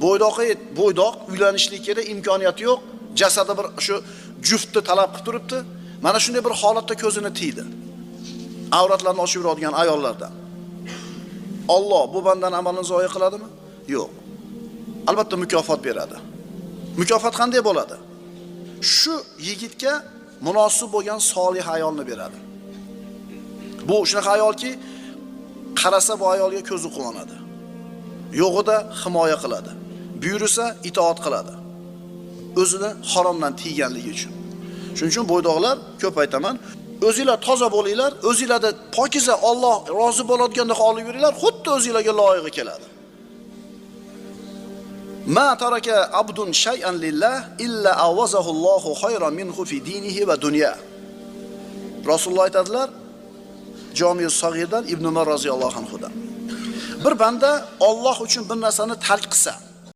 Bo'ydoq uylanishlikka imkoniyati yo'q, jasadi bir shu juftni talab qilib turibdi. Mana shunday bir holatda ko'zini tiydi. Avratlarni ochib yuradigan ayollardan. Alloh bu bandani amalini zoya qiladimi? Yo'q. Albatta mukofot beradi. Mukofot qanday bo'ladi? Shu yigitga munosib bo'lgan solih ayolni beradi. Bu shunaqa ayolki, qarasa bu ayolga ko'zi quvonadi. Yo'g'ida himoya qiladi. Buyursa itoat qiladi. O'zini haromdan tiyganligi uchun. Shuning uchun bo'ydoqlar ko'p aytaman, o'zingizlar toza bo'linglar, o'zingizlarda pokiza Alloh rozi bo'ladigandek olib yuringlar, xuddi o'zingizlarga loyiqi keladi. Ma taraka abdun shay'an lillah illa awazahu Allohu khayran minhu fi dinihi va dunya. Rasululloh aytadilar, Jami' Sag'irdan Ibn Umar roziyallohu anhudan. Bir banda Alloh uchun bir narsani tark qilsa,